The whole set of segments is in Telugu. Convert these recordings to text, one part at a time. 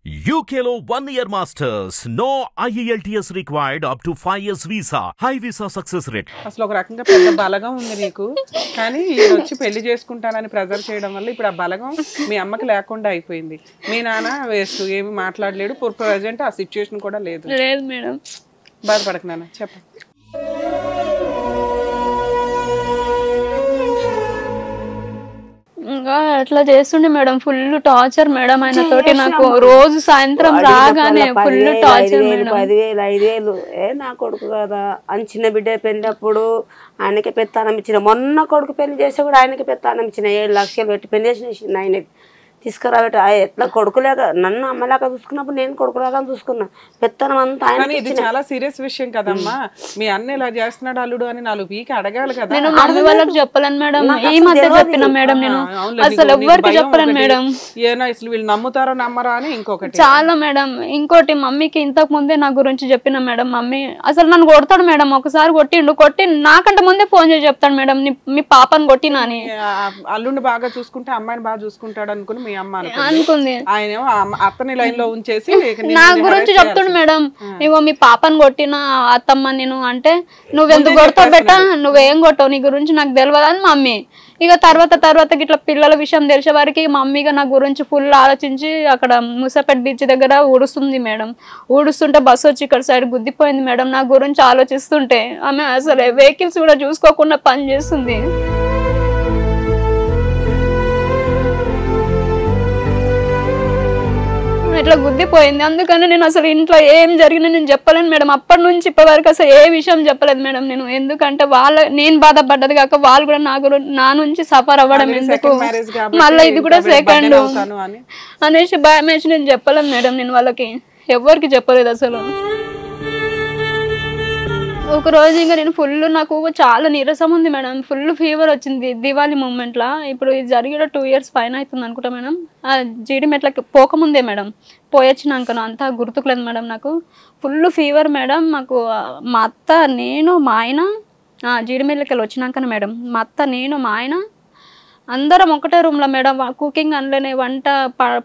UKలో 1 year masters. No IELTS required up to 5 years visa. High visa success rate. అసలు ఒక రకంగా పెద్ద బలగం ఉంది నీకు. కానీ ఈయన వచ్చి పెళ్లి చేసుకుంటానని ప్రెజర్ చేయడం వల్ల ఇప్పుడు ఆ బలగం మీ అమ్మకి లేకుండా అయిపోయింది. మీ నాన్న వేస్ట్ ఏమి మాట్లాడలేడు. ప్రెజెంట్ ఆ సిచ్యుయేషన్ కూడా లేదు. లేదు మేడం. బాధపడకు నాన్న, చెప్పండి. ఇంకా అట్లా చేస్తుండే మేడం, ఫుల్ టార్చర్ మేడం. ఆయన తోటి నాకు రోజు సాయంత్రం రాగానే ఫుల్ టార్చర్ మేడం. 10,000 5,000 నా కొడుకు కదా అని చిన్న బిడ్డ పెళ్ళినప్పుడు ఆయనకి పెత్తానం ఇచ్చిన. మొన్న కొడుకు పెళ్లి చేస్తే కూడా ఆయనకి పెత్తానం ఇచ్చిన. 7 లక్షలు పెట్టి పెళ్లి చేసిన ఆయనకి తీసుకురాబెట్టి ఎట్లా కొడుకులేక నన్ను అమ్మలాగా చూసుకున్నప్పుడు నేను కొడుకులాగా చూసుకున్నా. పెత్తనం అంతా ఆయన. ఇది చాలా సీరియస్ విషయం కదమ్మా. మీ అన్న ఇలా చేస్తున్నాడు అల్లుడు అని 4 పీకి అడగాలి కదా. నేను మమ్మీ వాళ్ళకి చెప్పలేను మేడం, ఈ మధ్య చెప్పిన మేడం. నేను అసలు ఎవ్వరికి చెప్పలేను మేడం. ఏనా అసలు వీళ్ళు నమ్ముతారో నమ్మరా అని ఇంకొకటి చాలా మేడం. ఇంకోటి మమ్మీకి ఇంతకు ముందే నా గురించి చెప్పిన మేడం. మమ్మీ అసలు నన్ను కొడతాడు మేడం. ఒకసారి కొట్టి నాకంటే ముందే ఫోన్ చేసి చెప్తాడు మేడం, మీ పాపని కొట్టినా అని. అల్లుడిని బాగా చూసుకుంటే అమ్మాయిని బాగా చూసుకుంటాడు అనుకుని మీ అమ్మ అనుకుంది. ఆయన అత్తని లైన్ లో ఉంచేసి నా గురించి చెప్తుండు మేడం. ఇగో మీ పాపని కొట్టిన అత్తమ్మ నేను అంటే, నువ్వెందుకు కొడతావు బెట్ట, నువ్వేం కొట్టావు, నీ గురించి నాకు తెలియదు అని మమ్మీ. ఇక తర్వాత ఇట్లా పిల్లల విషయం తెలిసే వారికి మమ్మీగా నా గురించి ఫుల్ ఆలోచించి అక్కడ ముసాపేట్ బీచ్ దగ్గర ఊడుస్తుంది మేడం. ఊడుస్తుంటే బస్సు వచ్చి ఇక్కడ సైడ్ గుద్దిపోయింది మేడం. నా గురించి ఆలోచిస్తుంటే ఆమె అసలు వెహికల్స్ కూడా చూసుకోకుండా పని చేస్తుంది. ఇట్లా గుద్దిపోయింది. అందుకని నేను అసలు ఇంట్లో ఏం జరిగినా నేను చెప్పలేను మేడం. అప్పటి నుంచి ఇప్పటి వరకు అసలు ఏ విషయం చెప్పలేదు మేడం నేను. ఎందుకంటే నేను బాధపడ్డది కాక వాళ్ళు కూడా నా నుంచి సఫర్ అవ్వడం ఎందుకు, మళ్ళీ ఇది కూడా సెకండ్ అనేసి భయం వేసి నేను చెప్పలేను మేడం. నేను వాళ్ళకి ఎవరికి చెప్పలేదు అసలు. ఒక రోజు ఇంకా నేను ఫుల్, నాకు చాలా నీరసం ఉంది మేడం. ఫుల్ ఫీవర్ వచ్చింది దివాళీ మూమెంట్లో. ఇప్పుడు ఇది జరిగిన 2 years పైన అవుతుంది అనుకుంటా మేడం. ఆ జీడి మెట్లకి పోకముందే మేడం, పోయొచ్చినాక అంతా గుర్తుకులేదు మేడం. నాకు ఫుల్ ఫీవర్ మేడం. మాకు మా అత్త, నేను, మా ఆయన జీడి మెట్లకి వెళ్ళి వచ్చినాకనే మేడం మా అత్త, నేను, మా ఆయన అందరం ఒకటే రూమ్లో మేడం. కుకింగ్ అందులోనే, వంట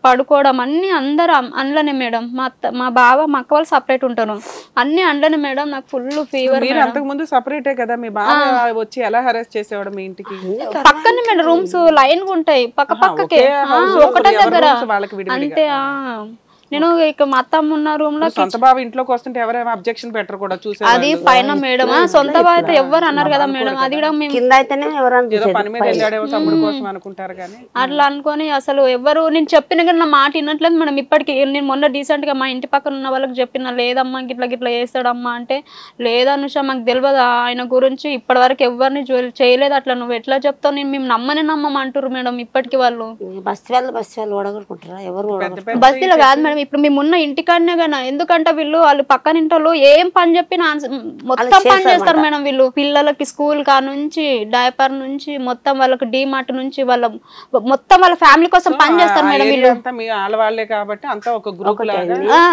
పడుకోవడం అన్నీ అందరం అందులోనే మేడం. మా బావ మా అక్క వాళ్ళు సపరేట్ ఉంటారు, అన్ని అందులోనే మేడం. నాకు ఫుల్ ఫీవర్. అంతకు ముందు సపరేటే కదా, మీ బావ వచ్చి ఎలా హెరాస్ చేసేవాడు మీ ఇంటికి? పక్కనే మేడం, రూమ్స్ లైన్ గా ఉంటాయి పక్కకే, ఒకటే దగ్గర అంతే. నేను ఇక మా అత్తమ్మ ఉన్న రూమ్ లో సొంత బావ ఇంట్లోకి వస్తుంటే ఎవరైనా అబ్జెక్షన్ పెట్టరు కూడా చూసారు. అది పైన మేడం, సొంత బావ అయితే ఎవరు అన్నారు కదా మేడం. అది కూడా కింద అయితేనే ఏదో పని మీద వెళ్ళాడేమో తమ్ముడు కోసం అనుకుంటారు కానీ అట్లా అనుకొని అసలు ఎవరు నేను చెప్పిన కానీ నా మాట వినట్లేదు మేడం. ఇప్పటికి నేను మొన్న డీసెంట్ గా మా ఇంటి పక్కన ఉన్న వాళ్ళకి చెప్పిన, లేదమ్మా గిట్లా చేస్తాడమ్మా అంటే, లేదనుష మాకు తెలియదు ఆయన గురించి, ఇప్పటి వరకు ఎవరిని చేయలేదు. అట్లా నువ్వు ఎట్లా చెప్తావు, నేను మేము నమ్మమంటారు మేడం ఇప్పటికి వాళ్ళు. బస్తీలు ఓడగొట్టుకుంటారా ఎవరు? బస్తీలో కాదు మేడం, ఇప్పుడు మేము ఉన్న ఇంటికాడనే కదా. ఎందుకంటే వాళ్ళు పక్కన ఇంట్లో ఏం పని చెప్పినా మొత్తం పని చేస్తారు మేడం. వీళ్ళు పిల్లలకి స్కూల్ కా నుంచి, డైపర్ నుంచి, మొత్తం వాళ్ళకి డీమార్ట్ నుంచి, మొత్తం వాళ్ళ ఫ్యామిలీ కోసం పని చేస్తారు మేడం వీళ్ళు.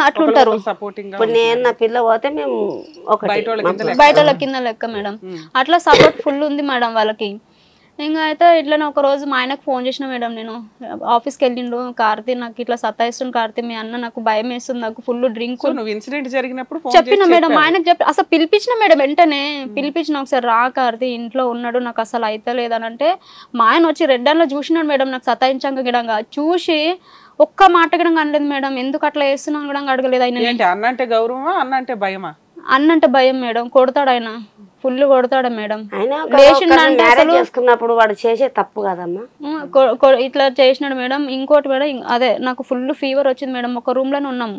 అట్లుంటారు. నేను నా పిల్ల పోతే మేము బయట కింద లెక్క మేడం. అట్లా సపోర్ట్ ఫుల్ ఉంది మేడం వాళ్ళకి. ఇంకా అయితే ఇట్లా ఒక రోజు మా ఆయనకు ఫోన్ చేసిన మేడం. నేను ఆఫీస్కి వెళ్ళిండు, కార్తీ నాకు ఇట్లా సతాయిస్తుంది కార్తీ, మీ అన్న నాకు భయం వేస్తుంది, నాకు ఫుల్ డ్రింక్ చెప్పిన మేడం. ఆయనకు చెప్పి అసలు పిలిపించిన మేడం, వెంటనే పిలిపించిన, ఒకసారి రా కార్తీ ఇంట్లో ఉన్నాడు, నాకు అసలు అయితే లేదనంటే మా ఆయన వచ్చి రెడ్డాన్లో చూసినాడు మేడం. నాకు సతాయించాక గిడంగా చూసి ఒక్క మాట గిడంగా అనలేదు మేడం. ఎందుకు అట్లా వేస్తున్నాను కూడా అడగలేదు ఆయన. అన్నంటే గౌరవమా, అన్నంటే భయమా? అన్నంటే భయం మేడం. కొడతాడు ఆయన, ఫుల్ కొడతాడు మేడం. చేసుకున్నప్పుడు వాడు చేసే తప్పు కదమ్మా, ఇట్లా చేసినాడు మేడం. ఇంకోటి మేడం, అదే నాకు ఫుల్ ఫీవర్ వచ్చింది మేడం. ఒక రూమ్ లోనే ఉన్నాము.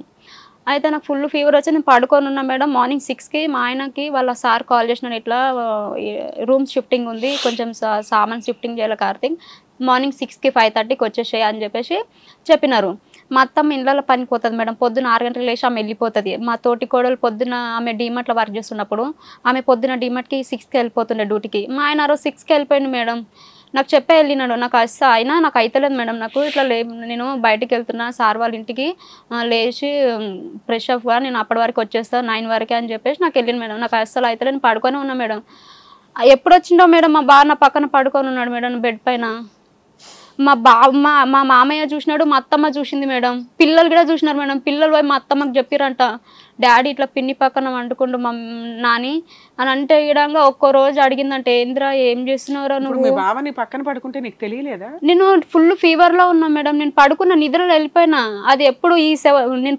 అయితే నాకు ఫుల్ ఫీవర్ వచ్చి నేను పడుకొని ఉన్నా మేడం. మార్నింగ్ 6కి మా ఆయనకి వాళ్ళ సార్ కాల్ చేసినాడు, ఇట్లా రూమ్ షిఫ్టింగ్ ఉంది, కొంచెం సామాన్ షిఫ్టింగ్ చేయాలి కార్తీక్, మార్నింగ్ 6కి 5:30కి వచ్చేసాయి అని చెప్పేసి చెప్పినారు. మా అత్తమ్మ ఇళ్ళలో పనికి పోతుంది మేడం. పొద్దున 6 గంటలకు లేచి ఆమె వెళ్ళిపోతుంది. మా తోటి కోడలు పొద్దున ఆమె డీమార్ట్లో వర్క్ చేస్తున్నప్పుడు ఆమె పొద్దున డీమార్ట్కి 6కి వెళ్ళిపోతుండే డ్యూటీకి. మా ఆయన రోజు 6కి వెళ్ళిపోయింది మేడం. నాకు చెప్పే వెళ్ళినాడు, నాకు అయినా నాకు అయితలేదు మేడం. నాకు ఇట్లా నేను బయటికి వెళ్తున్నా సార్ వాళ్ళ ఇంటికి, లేచి ఫ్రెష్ అప్గా నేను అప్పటి వరకు వచ్చేస్తాను 9 వరకే అని చెప్పేసి నాకు వెళ్ళిన మేడం. నాకు అస్సలు అయితలేదు, పడుకొని ఉన్నా మేడం. ఎప్పుడు వచ్చిండో మేడం మా బావ నా పక్కన పడుకొని ఉన్నాడు మేడం బెడ్ పైన. మా మామయ్య చూసినాడు, మా అత్తమ్మ చూసింది మేడం, పిల్లలు కూడా చూసినారు మేడం. పిల్లలు పోయి మా అత్తమ్మకి చెప్పిరంట, డాడీ ఇట్లా పిన్ని పక్కన వండుకుంటూ నాని అని అంటే ఇడంగా ఒక్కో రోజు అడిగిందంటే, ఏంద్రా ఏం చేస్తున్నావురా నువ్వు? మీ బావ నీ పక్కన పడుకుంటే నీకు తెలియలేదా? నేను ఫుల్ ఫీవర్ లో ఉన్నా మేడం, నేను పడుకున్న నిద్రలో వెళ్ళిపోయినా. అది ఎప్పుడు నేను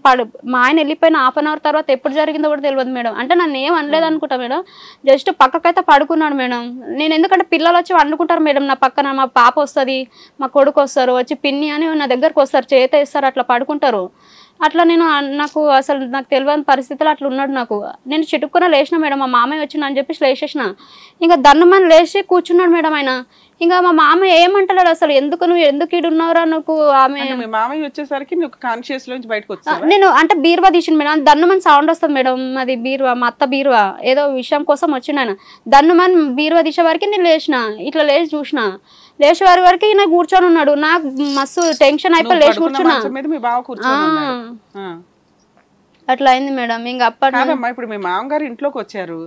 మా ఆయన వెళ్ళిపోయిన 1/2 an hour తర్వాత ఎప్పుడు జరిగిందో కూడా తెలియదు మేడం. అంటే నన్ను ఏం అనలేదు అనుకుంటా మేడం, జస్ట్ పక్కకైతే పడుకున్నాడు మేడం. నేను ఎందుకంటే పిల్లలు వచ్చి వండుకుంటారు మేడం నా పక్కన, మా పాప వస్తుంది, మా కొడుకు వస్తారు, వచ్చి పిన్ని అని నా దగ్గరకు వస్తారు, చేత ఇస్తారు, అట్లా పడుకుంటారు. అట్లా నాకు తెలియని పరిస్థితులు అట్లా ఉన్నాడు. నేను చిటుక్కున లేచిన మేడం, మా మామయ్య వచ్చిన అని చెప్పేసి లేచేసిన. ఇంకా దన్నుమని లేచి కూర్చున్నాడు మేడం ఆయన. ఇంకా మా మామయ్య ఏమంటలేడు అసలు, నువ్వు ఎందుకు ఈడున్నావురా నువ్వు? మామయ్య వచ్చేసరికి కాన్షియస్ లోంచి బయటకు వచ్చా. నేను అంటే బీరువా తీసిన మేడం, దన్నుమని సౌండ్ వస్తుంది మేడం, అది బీరువా, మా అత్త బీరువా ఏదో విషయం కోసం వచ్చిండు ఆయన. దన్నుమని బీరువా తీసే వరకు నేను లేచిన, ఇట్లా లేచి చూసిన. లేచి వరకు నాకు కూర్చొని ఉన్నాడు. నాకు మస్తు టెన్షన్ అయిపోయి లేచి కూర్చున్నా. అట్లా అయింది మేడం. ఇంకా అప్పటి ఇప్పుడు మీ మామగారు ఇంట్లోకి వచ్చారు,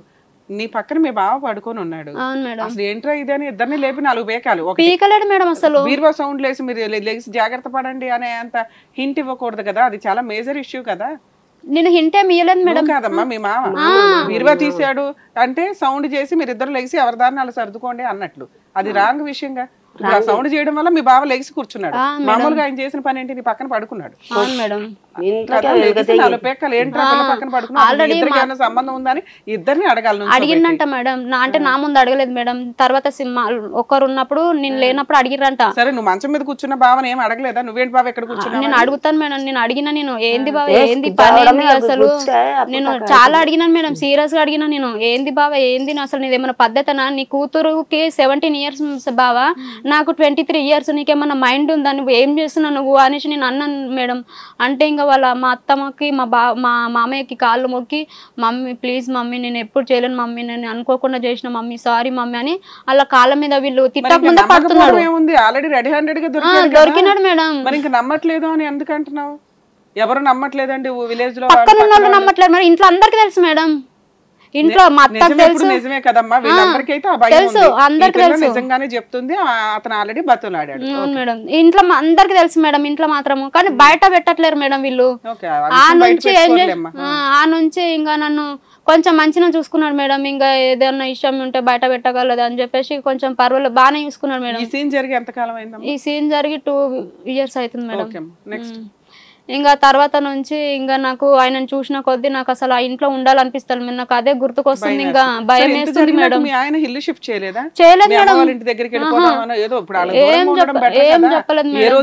నీ పక్కన మీ బావ పడుకొని ఉన్నాడు. అసలు ఏంట్రా ఇది అని ఇద్దరిని లేపి 4 పేకాలు పీకలేడు మేడం. అసలు బీరువా సౌండ్ లేసి మీరు లేచి జాగ్రత్త పడండి అనే అంత హింట్ ఇవ్వకూడదు కదా, అది చాలా మేజర్ ఇష్యూ కదా. నేను హింట్ ఏమి ఇయ్యలేదు మేడం. కాదమ్మా, మీ మామ బీరువా తీసాడు అంటే సౌండ్ చేసి మీరు ఇద్దరు లేచి ఎవరి దారిని అలా సర్దుకోండి అన్నట్లు, అది రాంగ్ విషయంగా. సౌండ్ చేయడం వల్ల మీ బావ లేచి కూర్చున్నాడు. మామూలుగా ఆయన చేసిన పని ఏంటి, నీ పక్కన పడుకున్నాడు. సంబంధం ఉందని ఇద్దరిని అడగాలి. అడిగిందంట మేడం, అంటే నా ముందు అడగలేదు మేడం, తర్వాత ఒకరు ఉన్నప్పుడు నేను లేనప్పుడు అడిగిరంట. సరే, నువ్వు మంచం మీద కూర్చున్న బావని ఏం అడగలేదా? నువ్వేంటి బావ ఎక్కడ కూర్చున్నా? నేను అడుగుతాను మేడం, నేను అడిగినా, నేను ఏంది బావ ఏంది పని ఏంది అసలు, నేను చాలా అడిగినాను మేడం, సీరియస్ గా అడిగినా. నేను ఏంది బావ ఏంది అసలు, నీదేమన్నా పద్ధతనా? నీ కూతురుకి 17 years బావ, నాకు 23 years, నీకేమన్నా మైండ్ ఉందా? నువ్వు ఏం చేస్తున్నావు నువ్వు అనేసి నేను అన్నాను మేడం. అంటే ఇంకా మా అత్తమ్మకి మా మామయ్యకి కాళ్ళు మొక్కి, మమ్మీ ప్లీజ్ మమ్మీ, నేను ఎప్పుడు చేయలేను మమ్మీ, నేను అనుకోకుండా చేసిన మమ్మీ, సారీ మమ్మీ అని అలా కాళ్ళ మీద వీళ్ళు తిట్టకుండా పడుతున్నాడు. దొరికినాడు మేడం. మరి ఇంకా నమ్మట్లేదు అని ఎందుకు అంటున్నావు? ఎవరు నమ్మట్లేదండి విలేజ్ లో? పక్కన ఉన్న వాళ్ళు నమ్మట్లేదు మేడం, ఇంట్లో అందరికి తెలుసు మేడం. ఇంట్లో మా అత్తకు తెలుసు. నిజమే కదమ్మా, వీళ్ళందరికీ అయితే తెలుసు, అందరికి తెలుసు, నిజంగానే చెప్తుంది. అతను ఆల్రెడీ బతులాడాడు మేడం. ఇంట్లో అందరికి తెలుసు మేడం, ఇంట్లో మాత్రము. కానీ బయట పెట్టట్లేరు మేడం వీళ్ళు. ఆ నుంచి ఇంకా నన్ను కొంచెం మంచిగా చూసుకున్నాడు మేడం. ఇంకా ఏదైనా ఇష్టం ఉంటే బయట పెట్టగలదు అని చెప్పేసి కొంచెం పర్వాలేదు, బాగానే చూసుకున్నాడు మేడం. ఈ సీన్ జరిగి ఎంత కాలం అయింది? ఈ సీన్ జరిగి 2 years అవుతుంది మేడం. ఇంకా తర్వాత నుంచి ఇంకా నాకు ఆయనను చూసిన కొద్దీ నాకు అసలు ఆ ఇంట్లో ఉండాలనిపిస్తుంది. నాకు అదే గుర్తుకొస్తుంది, ఇంకా భయం వేస్తుంది మేడం. చేయలేదు మేడం, ఏం చెప్పలేదు మేడం.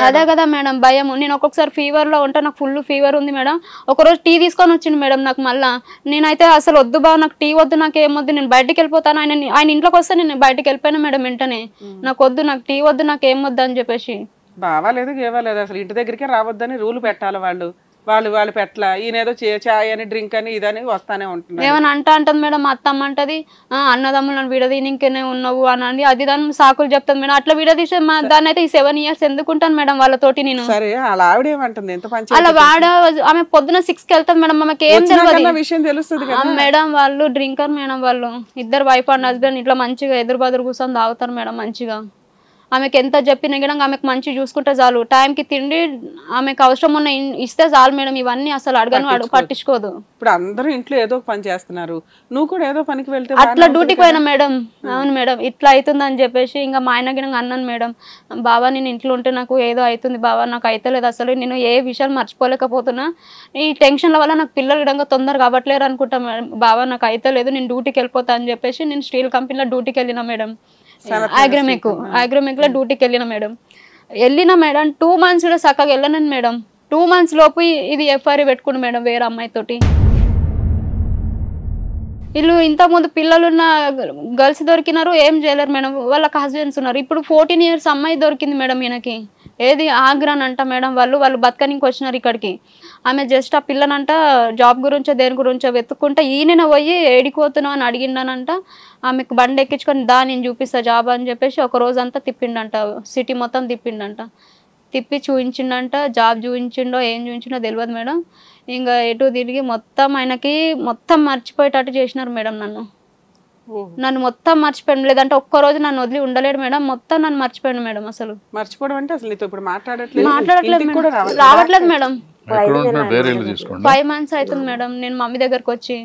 అదే కదా మేడం భయం. నేను ఒక్కొక్కసారి ఫీవర్ లో ఉంటా, నాకు ఫుల్ ఫీవర్ ఉంది మేడం. ఒకరోజు టీ తీసుకొని వచ్చింది మేడం నాకు. మళ్ళా నేనైతే అసలు వద్దు బా, నాకు టీ వద్దు, నాకు ఏమొద్దు, నేను బయటకు వెళ్ళిపోతాను. ఆయన ఇంట్లోకి వస్తే నేను బయటకు వెళ్ళిపోయాను మేడం వెంటనే. నాకు వద్దు, నాకు టీ వద్దు, నాకు ఏమొద్దు అని చెప్పేసి. బావాలేదు గేవాలేదు, అసలు ఇంటి దగ్గరికే రావద్దని రూల్ పెట్టాలి వాళ్ళు పెట్టలా. ఈయనేదో చాయ్ అని డ్రింక్ అని ఇదని వస్తానే ఉంటుంది. ఏమని అంటది మేడం, మా అత్తమ్మ అంటది అన్నదమ్ములను విడదీనికే ఉన్నావు అని, అది దాని సాకులు చెప్తాను మేడం. అట్లా విడదీసే దాన్ని అయితే ఈ 7 years ఎందుకుంటాను మేడం వాళ్ళతోటి నేను. సరే, అలా ఆవిడ ఏమంటుంది? ఎంత పంచాయతీ అలా ఆమె పొద్దున 6కి వెళ్తాది మేడం, ఆమెకి ఏం విషయం తెలుస్తుంది మేడం. వాళ్ళు డ్రింకర్ మేడం, వాళ్ళు ఇద్దరు వైఫ్ అండ్ హస్బెండ్ ఇట్లా మంచిగా ఎదురు బదురు కూర్చొని తాగుతారు మేడం మంచిగా. ఆమెకి ఎంత చెప్పినా కూడా ఆమెకు మంచి చూసుకుంటే చాలు, టైంకి తిండి ఆమెకు అవసరం ఉన్న ఇస్తే చాలు మేడం. ఇవన్నీ అసలు అడగను, పట్టించుకోదు. ఇప్పుడు అందరూ ఇంట్లో ఏదో పని చేస్తున్నారు, నువ్వు కూడా ఏదో పనికి వెళ్తే అట్లా డ్యూటీకి పోయినా మేడం. అవును మేడం, ఇట్లా అవుతుంది అని చెప్పేసి ఇంకా మా ఆయన గిన అన్నాను మేడం, బాబా నేను ఇంట్లో ఉంటే నాకు ఏదో అవుతుంది బాబా, నాకు అయితలేదు అసలు, నేను ఏ విషయాలు మర్చిపోలేకపోతున్నా, ఈ టెన్షన్ల వల్ల నాకు పిల్లలు విధంగా తొందరగా అవ్వట్లేరు అనుకుంటా మేడం. బాబా నాకు అయితలేదు, నేను డ్యూటీకి వెళ్ళిపోతా అని చెప్పేసి నేను స్టీల్ కంపెనీలో డ్యూటీకి వెళ్ళినా మేడం. అగ్రోమెక్ లో డ్యూటీకి వెళ్ళిన మేడం. 2 months కూడా చక్కగా వెళ్ళను మేడం. 2 months లోపు ఇది FIR పెట్టుకుని మేడం వేరే అమ్మాయితోటి. వీళ్ళు ఇంతకుముందు పిల్లలున్న గర్ల్స్ దొరికినారు, ఏం చేయలేరు మేడం. వాళ్ళకి హస్బెండ్స్ ఉన్నారు. ఇప్పుడు 14 years అమ్మాయి దొరికింది మేడం ఈయనకి. ఏది ఆగ్రాన్ అంట మేడం. వాళ్ళు బతకనికి వచ్చినారు ఇక్కడికి. ఆమె జస్ట్ ఆ పిల్లనంట జాబ్ గురించో దేని గురించో వెతుక్కుంటే ఈయన పోయి ఏడిపోతున్నావు అని అడిగిండనంట. ఆమెకు బండి ఎక్కించుకొని నేను చూపిస్తా జాబ్ అని చెప్పేసి ఒక రోజంతా తిప్పిండంట, సిటీ మొత్తం తిప్పిండంట. తిప్పి చూపించిండంట, జాబ్ చూపించిండో ఏం చూపించిండో తెలియదు మేడం. ఇంకా ఎటు తిరిగి మొత్తం ఆయనకి మొత్తం మర్చిపోయేటట్టు చేసినారు మేడం నన్ను. నన్ను మొత్తం మర్చిపోయాడు. లేదంటే ఒక్క రోజు నన్ను వదిలి ఉండలేడు మేడం. మొత్తం నన్ను మర్చిపోయాడు మేడం. అసలు మర్చిపోవడం అంటే అసలు నీతో ఇప్పుడు మాట్లాడట్లేదు మాట్లాడట్లేదు కూడా మేడం. రావట్లేదు మేడం. వేరే ఇల్లు తీసుకోండి. 5 months అవుతుంది మేడం నేను మమ్మీ దగ్గరకు వచ్చి.